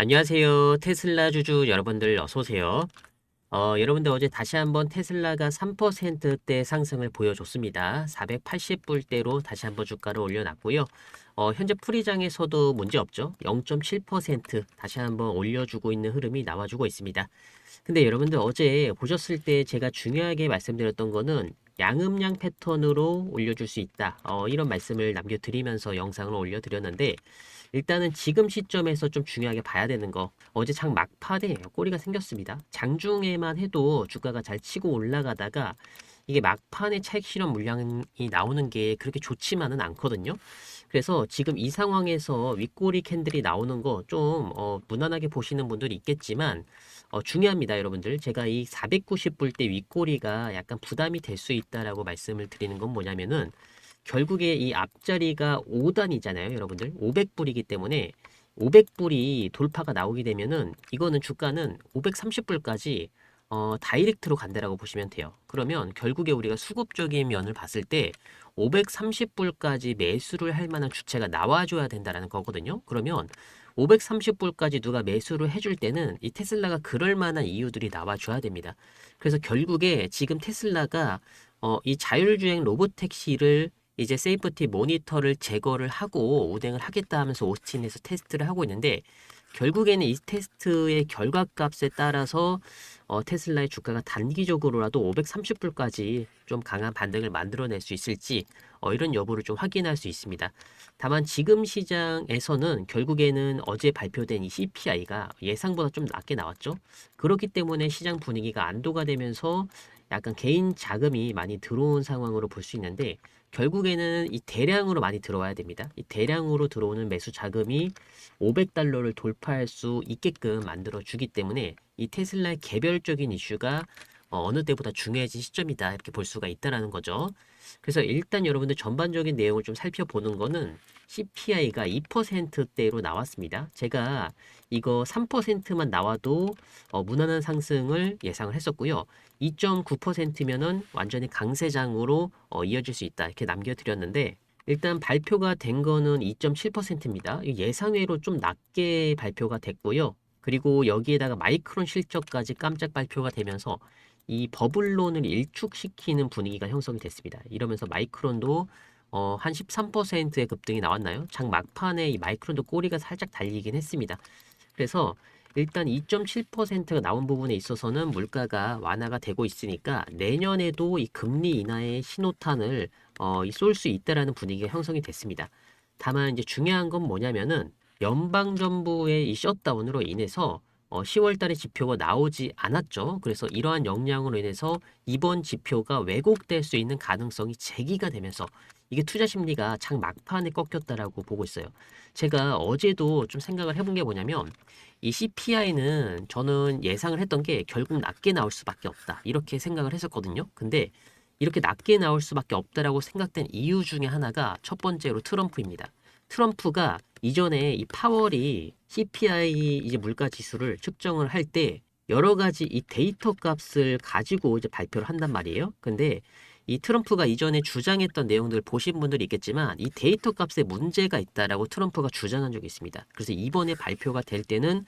안녕하세요. 테슬라 주주 여러분들 어서 오세요. 여러분들 어제 다시 한번 테슬라가 3%대 상승을 보여줬습니다. 480불대로 다시 한번 주가를 올려놨고요. 현재 풀이장에서도 문제 없죠. 0.7% 다시 한번 올려주고 있는 흐름이 나와주고 있습니다. 근데 여러분들 어제 보셨을 때 제가 중요하게 말씀드렸던 거는 양음양 패턴으로 올려줄 수 있다. 이런 말씀을 남겨드리면서 영상을 올려드렸는데 일단은 지금 시점에서 좀 중요하게 봐야 되는 거. 어제 장 막판에 꼬리가 생겼습니다. 장중에만 해도 주가가 잘 치고 올라가다가 이게 막판에 차익 실현 물량이 나오는 게 그렇게 좋지만은 않거든요. 그래서 지금 이 상황에서 윗꼬리 캔들이 나오는 거 좀 무난하게 보시는 분들이 있겠지만 중요합니다, 여러분들. 제가 이 490불대 윗꼬리가 약간 부담이 될 수 있다라고 말씀을 드리는 건 뭐냐면은 결국에 이 앞자리가 5단이잖아요, 여러분들. 500불이기 때문에 500불이 돌파가 나오게 되면은 이거는 주가는 530불까지 다이렉트로 간다라고 보시면 돼요. 그러면 결국에 우리가 수급적인 면을 봤을 때 530불까지 매수를 할 만한 주체가 나와줘야 된다라는 거거든요. 그러면 530불까지 누가 매수를 해줄 때는 이 테슬라가 그럴 만한 이유들이 나와줘야 됩니다. 그래서 결국에 지금 테슬라가 이 자율주행 로봇택시를 이제 세이프티 모니터를 제거를 하고 운행을 하겠다 하면서 오스틴에서 테스트를 하고 있는데 결국에는 이 테스트의 결과값에 따라서 테슬라의 주가가 단기적으로라도 530불까지 좀 강한 반등을 만들어낼 수 있을지 이런 여부를 좀 확인할 수 있습니다. 다만 지금 시장에서는 결국에는 어제 발표된 이 CPI가 예상보다 좀 낮게 나왔죠. 그렇기 때문에 시장 분위기가 안도가 되면서 약간 개인 자금이 많이 들어온 상황으로 볼 수 있는데 결국에는 이 대량으로 많이 들어와야 됩니다. 이 대량으로 들어오는 매수 자금이 500달러를 돌파할 수 있게끔 만들어 주기 때문에 이 테슬라의 개별적인 이슈가 어느 때보다 중요해진 시점이다 이렇게 볼 수가 있다라는 거죠. 그래서 일단 여러분들 전반적인 내용을 좀 살펴보는 거는 CPI가 2%대로 나왔습니다. 제가 이거 3%만 나와도 무난한 상승을 예상을 했었고요. 2.9%면은 완전히 강세장으로 이어질 수 있다 이렇게 남겨드렸는데 일단 발표가 된 거는 2.7%입니다. 예상외로 좀 낮게 발표가 됐고요. 그리고 여기에다가 마이크론 실적까지 깜짝 발표가 되면서 이 버블론을 일축시키는 분위기가 형성이 됐습니다. 이러면서 마이크론도 한 13%의 급등이 나왔나요? 장 막판에 이 마이크론도 꼬리가 살짝 달리긴 했습니다. 그래서 일단 2.7%가 나온 부분에 있어서는 물가가 완화가 되고 있으니까 내년에도 이 금리 인하의 신호탄을 쏠 수 있다라는 분위기가 형성이 됐습니다. 다만 이제 중요한 건 뭐냐면은 연방정부의 이 셧다운으로 인해서 10월 달에 지표가 나오지 않았죠. 그래서 이러한 영향으로 인해서 이번 지표가 왜곡될 수 있는 가능성이 제기가 되면서 이게 투자 심리가 장 막판에 꺾였다라고 보고 있어요. 제가 어제도 좀 생각을 해본 게 뭐냐면 이 CPI는 저는 예상을 했던 게 결국 낮게 나올 수밖에 없다. 이렇게 생각을 했었거든요. 근데 이렇게 낮게 나올 수밖에 없다라고 생각된 이유 중에 하나가 첫 번째로 트럼프입니다. 트럼프가 이전에 이 파월이 CPI 이제 물가 지수를 측정을 할 때 여러 가지 이 데이터 값을 가지고 이제 발표를 한단 말이에요. 근데 이 트럼프가 이전에 주장했던 내용들 보신 분들이 있겠지만 이 데이터 값에 문제가 있다라고 트럼프가 주장한 적이 있습니다. 그래서 이번에 발표가 될 때는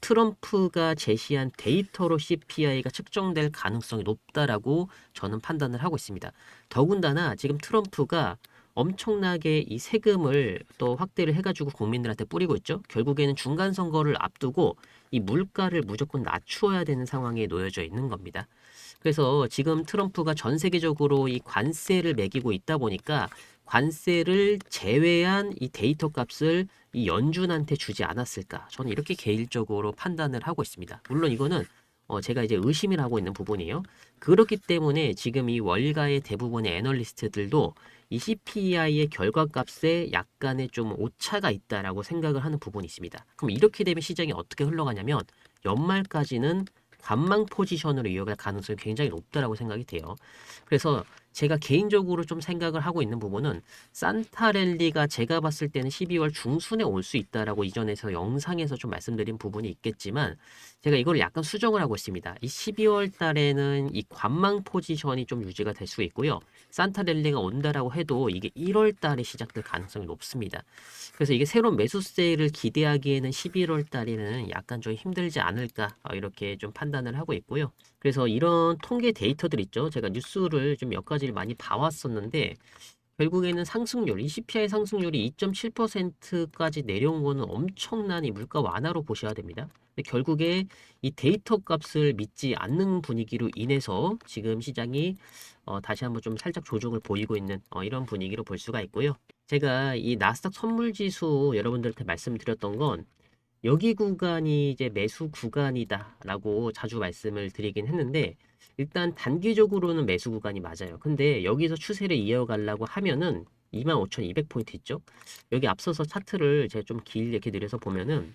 트럼프가 제시한 데이터로 CPI가 측정될 가능성이 높다라고 저는 판단을 하고 있습니다. 더군다나 지금 트럼프가 엄청나게 이 세금을 또 확대를 해가지고 국민들한테 뿌리고 있죠. 결국에는 중간 선거를 앞두고 이 물가를 무조건 낮추어야 되는 상황에 놓여져 있는 겁니다. 그래서 지금 트럼프가 전 세계적으로 이 관세를 매기고 있다 보니까 관세를 제외한 이 데이터 값을 이 연준한테 주지 않았을까? 저는 이렇게 개인적으로 판단을 하고 있습니다. 물론 이거는 제가 이제 의심을 하고 있는 부분이에요. 그렇기 때문에 지금 이 월가의 대부분의 애널리스트들도 이 CPI의 결과값에 약간의 좀 오차가 있다라고 생각을 하는 부분이 있습니다. 그럼 이렇게 되면 시장이 어떻게 흘러가냐면 연말까지는 관망 포지션으로 이어갈 가능성이 굉장히 높다라고 생각이 돼요. 그래서 제가 개인적으로 좀 생각을 하고 있는 부분은 산타랠리가 제가 봤을 때는 12월 중순에 올 수 있다라고 이전에서 영상에서 좀 말씀드린 부분이 있겠지만 제가 이걸 약간 수정을 하고 있습니다. 이 12월 달에는 이 관망 포지션이 좀 유지가 될 수 있고요. 산타랠리가 온다라고 해도 이게 1월 달에 시작될 가능성이 높습니다. 그래서 이게 새로운 매수 세일을 기대하기에는 11월 달에는 약간 좀 힘들지 않을까 이렇게 좀 판단을 하고 있고요. 그래서 이런 통계 데이터들 있죠. 제가 뉴스를 좀 몇 가지를 많이 봐왔었는데 결국에는 상승률, 이 CPI 상승률이 2.7%까지 내려온 거는 엄청난 이 물가 완화로 보셔야 됩니다. 근데 결국에 이 데이터 값을 믿지 않는 분위기로 인해서 지금 시장이 다시 한번 좀 살짝 조정을 보이고 있는 이런 분위기로 볼 수가 있고요. 제가 이 나스닥 선물지수 여러분들한테 말씀드렸던 건 여기 구간이 이제 매수 구간이다라고 자주 말씀을 드리긴 했는데 일단 단기적으로는 매수 구간이 맞아요. 근데 여기서 추세를 이어가려고 하면은 25,200포인트 있죠? 여기 앞서서 차트를 제가 좀 길게 이렇게 내려서 보면은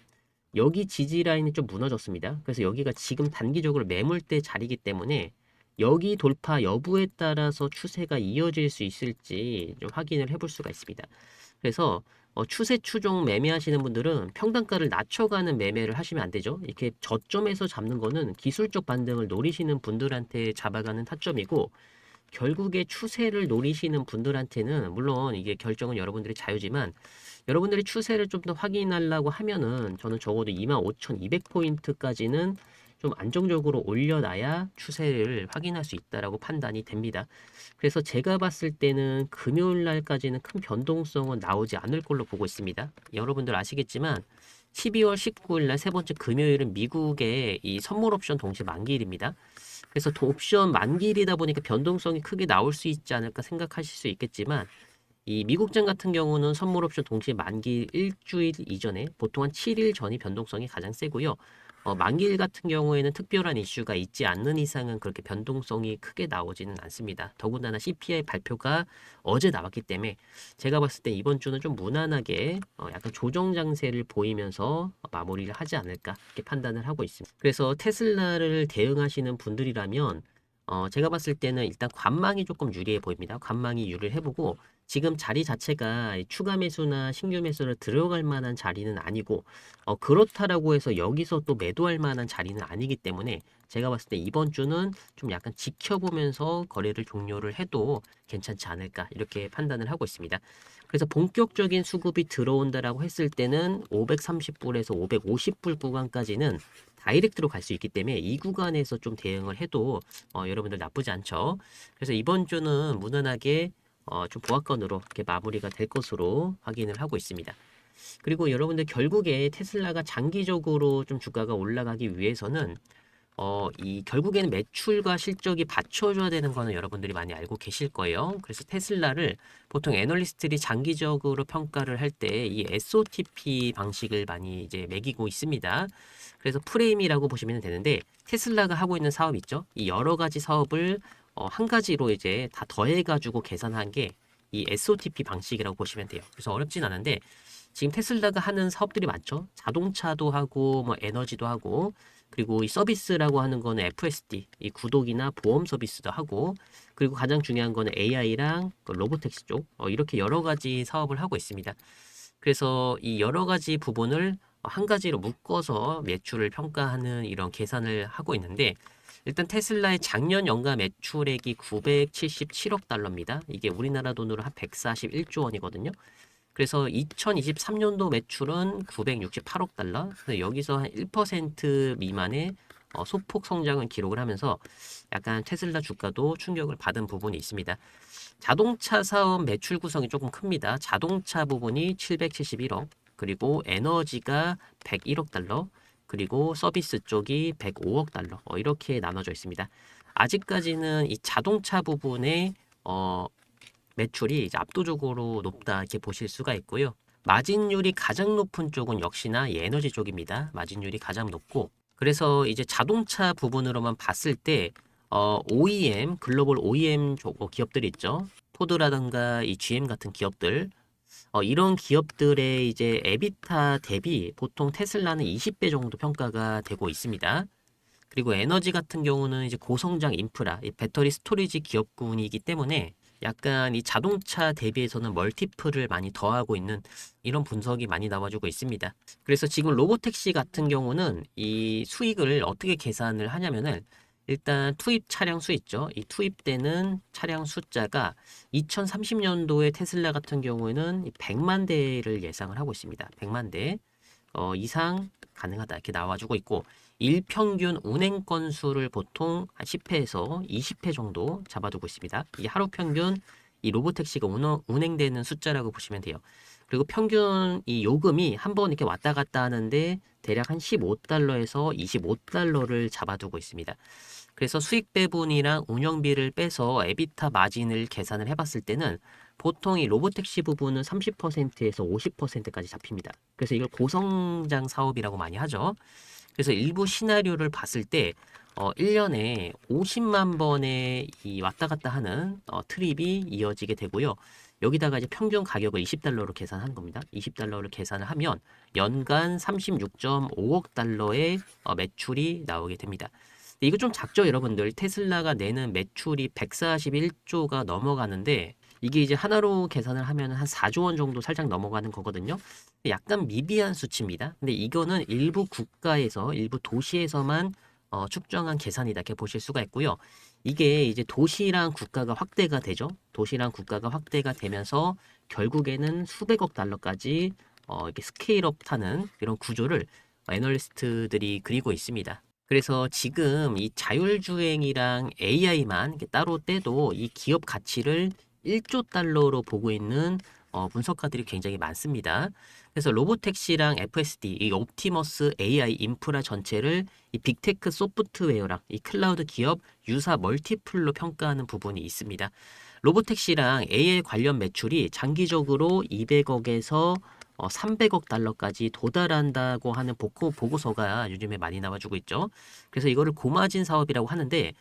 여기 지지 라인이 좀 무너졌습니다. 그래서 여기가 지금 단기적으로 매물대 자리이기 때문에 여기 돌파 여부에 따라서 추세가 이어질 수 있을지 좀 확인을 해볼 수가 있습니다. 그래서 추세 추종 매매하시는 분들은 평단가를 낮춰가는 매매를 하시면 안 되죠. 이렇게 저점에서 잡는 거는 기술적 반등을 노리시는 분들한테 잡아가는 타점이고 결국에 추세를 노리시는 분들한테는 물론 이게 결정은 여러분들의 자유지만 여러분들이 추세를 좀 더 확인하려고 하면은 저는 적어도 25,200포인트까지는 좀 안정적으로 올려놔야 추세를 확인할 수 있다라고 판단이 됩니다. 그래서 제가 봤을 때는 금요일 날까지는 큰 변동성은 나오지 않을 걸로 보고 있습니다. 여러분들 아시겠지만 12월 19일 날 세 번째 금요일은 미국의 이 선물 옵션 동시 만기일입니다. 그래서 옵션 만기일이다 보니까 변동성이 크게 나올 수 있지 않을까 생각하실 수 있겠지만 이 미국장 같은 경우는 선물 옵션 동시에 만기 일주일 이전에 보통 한 7일 전이 변동성이 가장 세고요. 만기일 같은 경우에는 특별한 이슈가 있지 않는 이상은 그렇게 변동성이 크게 나오지는 않습니다. 더군다나 CPI 발표가 어제 나왔기 때문에 제가 봤을 때 이번 주는 좀 무난하게 약간 조정 장세를 보이면서 마무리를 하지 않을까 이렇게 판단을 하고 있습니다. 그래서 테슬라를 대응하시는 분들이라면 제가 봤을 때는 일단 관망이 조금 유리해 보입니다. 관망이 유리를 해보고 지금 자리 자체가 추가 매수나 신규 매수를 들어갈 만한 자리는 아니고 그렇다라고 해서 여기서 또 매도할 만한 자리는 아니기 때문에 제가 봤을 때 이번 주는 좀 약간 지켜보면서 거래를 종료를 해도 괜찮지 않을까 이렇게 판단을 하고 있습니다. 그래서 본격적인 수급이 들어온다라고 했을 때는 530불에서 550불 구간까지는 다이렉트로 갈 수 있기 때문에 이 구간에서 좀 대응을 해도 여러분들 나쁘지 않죠. 그래서 이번 주는 무난하게 좀 보합권으로 이렇게 마무리가 될 것으로 확인을 하고 있습니다. 그리고 여러분들 결국에 테슬라가 장기적으로 좀 주가가 올라가기 위해서는 이 결국에는 매출과 실적이 받쳐줘야 되는 거는 여러분들이 많이 알고 계실 거예요. 그래서 테슬라를 보통 애널리스트들이 장기적으로 평가를 할 때 이 SOTP 방식을 많이 이제 매기고 있습니다. 그래서 프레임이라고 보시면 되는데 테슬라가 하고 있는 사업 있죠? 이 여러 가지 사업을 한 가지로 이제 다 더해가지고 계산한 게 이 SOTP 방식이라고 보시면 돼요. 그래서 어렵진 않은데 지금 테슬라가 하는 사업들이 많죠. 자동차도 하고 뭐 에너지도 하고 그리고 이 서비스라고 하는 거는 FSD, 이 구독이나 보험 서비스도 하고 그리고 가장 중요한 거는 AI랑 그 로보택시 쪽 이렇게 여러 가지 사업을 하고 있습니다. 그래서 이 여러 가지 부분을 한 가지로 묶어서 매출을 평가하는 이런 계산을 하고 있는데 일단 테슬라의 작년 연간 매출액이 977억 달러입니다. 이게 우리나라 돈으로 한 141조 원이거든요. 그래서 2023년도 매출은 968억 달러. 그래서 여기서 한 1% 미만의 소폭 성장을 기록을 하면서 약간 테슬라 주가도 충격을 받은 부분이 있습니다. 자동차 사업 매출 구성이 조금 큽니다. 자동차 부분이 771억, 그리고 에너지가 101억 달러, 그리고 서비스 쪽이 105억 달러. 이렇게 나눠져 있습니다. 아직까지는 이 자동차 부분에 매출이 이제 압도적으로 높다 이렇게 보실 수가 있고요. 마진율이 가장 높은 쪽은 역시나 이 에너지 쪽입니다. 마진율이 가장 높고 그래서 이제 자동차 부분으로만 봤을 때 OEM 글로벌 OEM 기업들이 있죠. 포드라든가 이 GM 같은 기업들 이런 기업들의 이제 에비타 대비 보통 테슬라는 20배 정도 평가가 되고 있습니다. 그리고 에너지 같은 경우는 이제 고성장 인프라, 이 배터리 스토리지 기업군이기 때문에 약간 이 자동차 대비해서는 멀티플을 많이 더하고 있는 이런 분석이 많이 나와주고 있습니다. 그래서 지금 로보택시 같은 경우는 이 수익을 어떻게 계산을 하냐면은 일단 투입 차량 수 있죠. 이 투입되는 차량 숫자가 2030년도에 테슬라 같은 경우에는 100만 대를 예상을 하고 있습니다. 100만 대 이상 가능하다 이렇게 나와주고 있고 일평균 운행 건수를 보통 한 10회에서 20회 정도 잡아두고 있습니다. 이 하루 평균 이 로보택시가 운행되는 숫자라고 보시면 돼요. 그리고 평균 이 요금이 한번 이렇게 왔다 갔다 하는데 대략 한 15달러에서 25달러를 잡아두고 있습니다. 그래서 수익 배분이랑 운영비를 빼서 에비타 마진을 계산을 해봤을 때는 보통 이 로보택시 부분은 30%에서 50%까지 잡힙니다. 그래서 이걸 고성장 사업이라고 많이 하죠. 그래서 일부 시나리오를 봤을 때 1년에 50만 번의 이 왔다 갔다 하는 트립이 이어지게 되고요. 여기다가 이제 평균 가격을 20달러로 계산한 겁니다. 20달러를 계산을 하면 연간 36.5억 달러의 매출이 나오게 됩니다. 이거 좀 작죠, 여러분들? 테슬라가 내는 매출이 141조가 넘어가는데 이게 이제 하나로 계산을 하면 한 4조 원 정도 살짝 넘어가는 거거든요. 약간 미비한 수치입니다. 근데 이거는 일부 국가에서, 일부 도시에서만 측정한 계산이다 이렇게 보실 수가 있고요. 이게 이제 도시랑 국가가 확대가 되죠. 도시랑 국가가 확대가 되면서 결국에는 수백억 달러까지 이렇게 스케일업 하는 이런 구조를 애널리스트들이 그리고 있습니다. 그래서 지금 이 자율주행이랑 AI만 이렇게 따로 떼도 이 기업 가치를 1조 달러로 보고 있는 분석가들이 굉장히 많습니다. 그래서 로보택시랑 FSD, 이 옵티머스 AI 인프라 전체를 이 빅테크 소프트웨어랑 이 클라우드 기업 유사 멀티플로 평가하는 부분이 있습니다. 로보택시랑 AI 관련 매출이 장기적으로 200억에서 300억 달러까지 도달한다고 하는 보고서가 요즘에 많이 나와주고 있죠. 그래서 이거를 고마진 사업이라고 하는데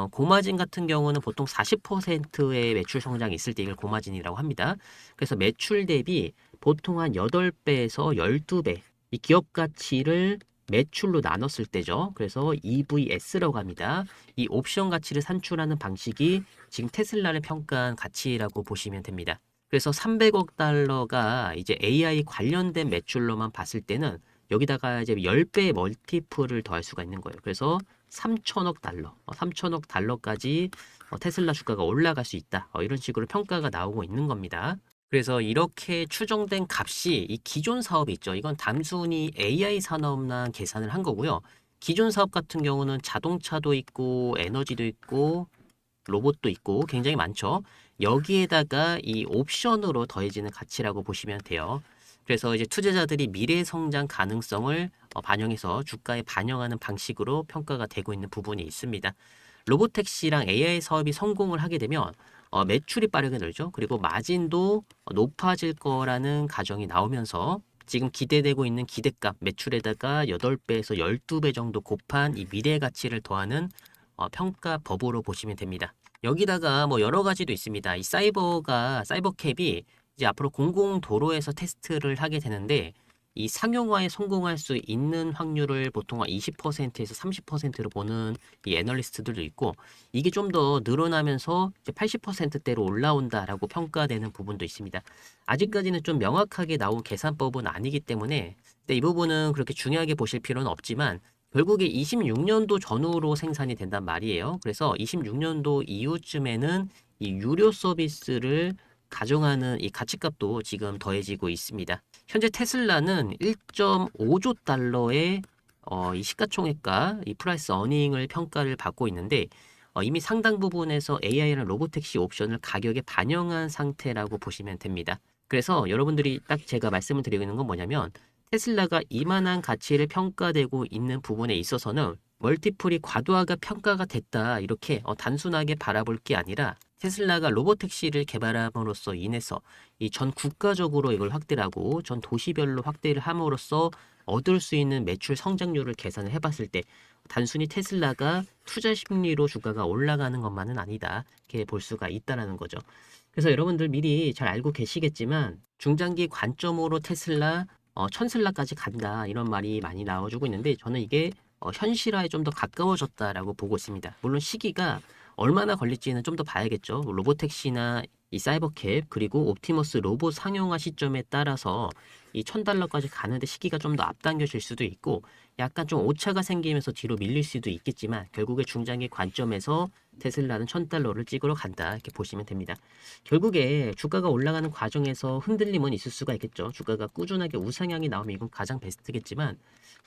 고마진 같은 경우는 보통 40%의 매출 성장이 있을 때 이걸 고마진이라고 합니다. 그래서 매출 대비 보통 한 8배에서 12배 이 기업 가치를 매출로 나눴을 때죠. 그래서 EVS라고 합니다. 이 옵션 가치를 산출하는 방식이 지금 테슬라를 평가한 가치라고 보시면 됩니다. 그래서 300억 달러가 이제 AI 관련된 매출로만 봤을 때는 여기다가 이제 10배의 멀티플을 더할 수가 있는 거예요. 그래서 3천억 달러, 3천억 달러까지 테슬라 주가가 올라갈 수 있다. 이런 식으로 평가가 나오고 있는 겁니다. 그래서 이렇게 추정된 값이 이 기존 사업이 있죠. 이건 단순히 AI 산업만 계산을 한 거고요. 기존 사업 같은 경우는 자동차도 있고 에너지도 있고 로봇도 있고 굉장히 많죠. 여기에다가 이 옵션으로 더해지는 가치라고 보시면 돼요. 그래서 이제 투자자들이 미래 성장 가능성을 반영해서 주가에 반영하는 방식으로 평가가 되고 있는 부분이 있습니다. 로보택시랑 AI 사업이 성공을 하게 되면 매출이 빠르게 늘죠. 그리고 마진도 높아질 거라는 가정이 나오면서 지금 기대되고 있는 기대값 매출에다가 8배에서 12배 정도 곱한 이 미래 가치를 더하는 평가 법으로 보시면 됩니다. 여기다가 뭐 여러 가지도 있습니다. 이 사이버캡이 이제 앞으로 공공 도로에서 테스트를 하게 되는데 이 상용화에 성공할 수 있는 확률을 보통 한 20%에서 30%로 보는 이 애널리스트들도 있고 이게 좀 더 늘어나면서 이제 80%대로 올라온다라고 평가되는 부분도 있습니다. 아직까지는 좀 명확하게 나온 계산법은 아니기 때문에 이 부분은 그렇게 중요하게 보실 필요는 없지만 결국에 26년도 전후로 생산이 된단 말이에요. 그래서 26년도 이후쯤에는 이 유료 서비스를 가정하는 이 가치값도 지금 더해지고 있습니다. 현재 테슬라는 1.5조 달러의 이 시가총액과 이 프라이스 어닝을 평가를 받고 있는데 이미 상당 부분에서 AI랑 로보택시 옵션을 가격에 반영한 상태라고 보시면 됩니다. 그래서 여러분들이 딱 제가 말씀을 드리는 건 뭐냐면 테슬라가 이만한 가치를 평가되고 있는 부분에 있어서는 멀티플이 과도하게 평가가 됐다 이렇게 단순하게 바라볼 게 아니라 테슬라가 로보택시를 개발함으로써 인해서 이 전 국가적으로 이걸 확대를 하고 전 도시별로 확대를 함으로써 얻을 수 있는 매출 성장률을 계산을 해봤을 때 단순히 테슬라가 투자 심리로 주가가 올라가는 것만은 아니다 이렇게 볼 수가 있다라는 거죠. 그래서 여러분들 미리 잘 알고 계시겠지만 중장기 관점으로 테슬라 천슬라까지 간다 이런 말이 많이 나와주고 있는데 저는 이게 현실화에 좀 더 가까워졌다라고 보고 있습니다. 물론 시기가 얼마나 걸릴지는 좀 더 봐야겠죠. 로보택시나 이 사이버캡 그리고 옵티머스 로봇 상용화 시점에 따라서 이 1000달러까지 가는데 시기가 좀 더 앞당겨질 수도 있고 약간 좀 오차가 생기면서 뒤로 밀릴 수도 있겠지만 결국에 중장기 관점에서 테슬라는 1000달러를 찍으러 간다 이렇게 보시면 됩니다. 결국에 주가가 올라가는 과정에서 흔들림은 있을 수가 있겠죠. 주가가 꾸준하게 우상향이 나오면 이건 가장 베스트겠지만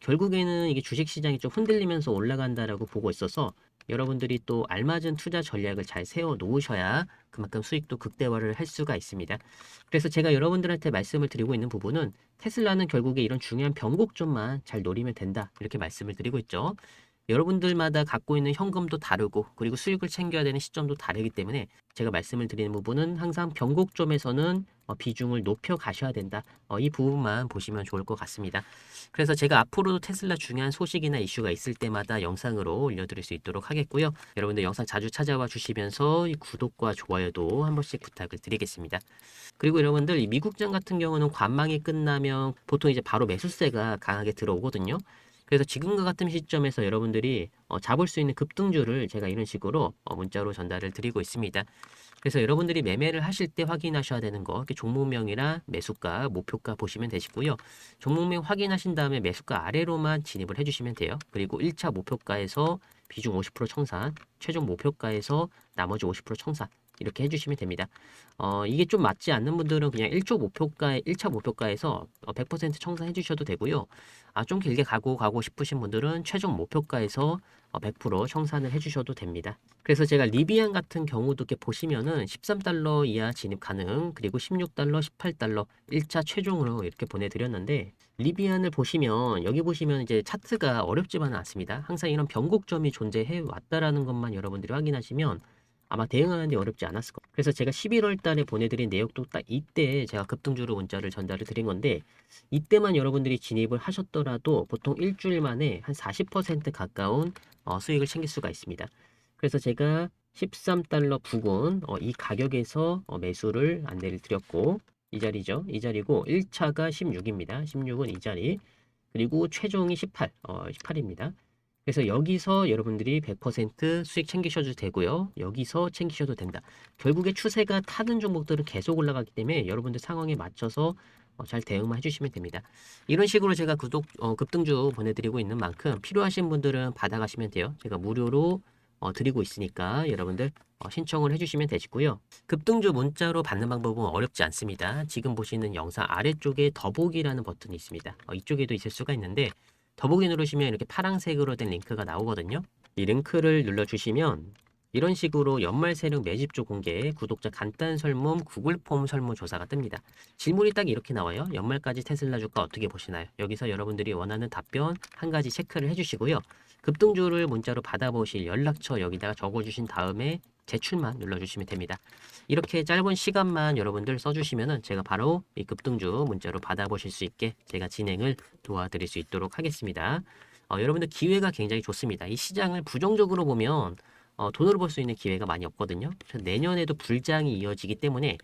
결국에는 이게 주식시장이 좀 흔들리면서 올라간다라고 보고 있어서 여러분들이 또 알맞은 투자 전략을 잘 세워 놓으셔야 그만큼 수익도 극대화를 할 수가 있습니다. 그래서 제가 여러분들한테 말씀을 드리고 있는 부분은 테슬라는 결국에 이런 중요한 변곡점만 잘 노리면 된다. 이렇게 말씀을 드리고 있죠. 여러분들마다 갖고 있는 현금도 다르고 그리고 수익을 챙겨야 되는 시점도 다르기 때문에 제가 말씀을 드리는 부분은 항상 변곡점에서는 비중을 높여 가셔야 된다. 이 부분만 보시면 좋을 것 같습니다. 그래서 제가 앞으로도 테슬라 중요한 소식이나 이슈가 있을 때마다 영상으로 올려드릴 수 있도록 하겠고요. 여러분들 영상 자주 찾아와 주시면서 이 구독과 좋아요도 한 번씩 부탁을 드리겠습니다. 그리고 여러분들 이 미국장 같은 경우는 관망이 끝나면 보통 이제 바로 매수세가 강하게 들어오거든요. 그래서 지금과 같은 시점에서 여러분들이 잡을 수 있는 급등주를 제가 이런 식으로 문자로 전달을 드리고 있습니다. 그래서 여러분들이 매매를 하실 때 확인하셔야 되는 거 이렇게 종목명이나 매수가, 목표가 보시면 되시고요. 종목명 확인하신 다음에 매수가 아래로만 진입을 해주시면 돼요. 그리고 1차 목표가에서 비중 50% 청산, 최종 목표가에서 나머지 50% 청산 이렇게 해주시면 됩니다. 이게 좀 맞지 않는 분들은 그냥 1차 목표가에서 100% 청산해 주셔도 되고요. 좀 길게 가고 싶으신 분들은 최종 목표가에서 100% 청산을 해 주셔도 됩니다. 그래서 제가 리비안 같은 경우도 이렇게 보시면은 13달러 이하 진입 가능, 그리고 16달러, 18달러 1차 최종으로 이렇게 보내드렸는데, 리비안을 보시면, 여기 보시면 이제 차트가 어렵지만은 않습니다. 항상 이런 변곡점이 존재해 왔다라는 것만 여러분들이 확인하시면 아마 대응하는데 어렵지 않았을 거예요. 그래서 제가 11월 달에 보내드린 내역도 딱 이때 제가 급등주로 문자를 전달을 드린 건데, 이때만 여러분들이 진입을 하셨더라도 보통 일주일 만에 한 40% 가까운 수익을 챙길 수가 있습니다. 그래서 제가 13달러 부근 이 가격에서 매수를 안내를 드렸고, 이 자리죠. 이 자리고 1차가 16입니다. 16은 이 자리. 그리고 최종이 18입니다. 그래서 여기서 여러분들이 100% 수익 챙기셔도 되고요. 여기서 챙기셔도 된다. 결국에 추세가 타는 종목들은 계속 올라가기 때문에 여러분들 상황에 맞춰서 잘 대응만 해주시면 됩니다. 이런 식으로 제가 급등주 보내드리고 있는 만큼 필요하신 분들은 받아가시면 돼요. 제가 무료로 드리고 있으니까 여러분들 신청을 해주시면 되시고요. 급등주 문자로 받는 방법은 어렵지 않습니다. 지금 보시는 영상 아래쪽에 더보기라는 버튼이 있습니다. 이쪽에도 있을 수가 있는데 더보기 누르시면 이렇게 파란색으로 된 링크가 나오거든요. 이 링크를 눌러주시면 이런 식으로 연말 세력 매집주 공개, 구독자 간단 설문, 구글 폼 설문조사가 뜹니다. 질문이 딱 이렇게 나와요. 연말까지 테슬라 주가 어떻게 보시나요? 여기서 여러분들이 원하는 답변 한 가지 체크를 해주시고요. 급등주를 문자로 받아보실 연락처 여기다가 적어주신 다음에 제출만 눌러주시면 됩니다. 이렇게 짧은 시간만 여러분들 써주시면은 제가 바로 이 급등주 문자로 받아보실 수 있게 제가 진행을 도와드릴 수 있도록 하겠습니다. 여러분들 기회가 굉장히 좋습니다. 이 시장을 부정적으로 보면 돈으로 벌 수 있는 기회가 많이 없거든요. 그래서 내년에도 불장이 이어지기 때문에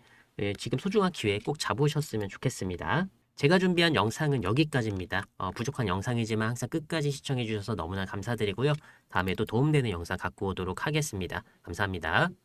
지금 소중한 기회 꼭 잡으셨으면 좋겠습니다. 제가 준비한 영상은 여기까지입니다. 부족한 영상이지만 항상 끝까지 시청해 주셔서 너무나 감사드리고요. 다음에도 도움되는 영상 갖고 오도록 하겠습니다. 감사합니다.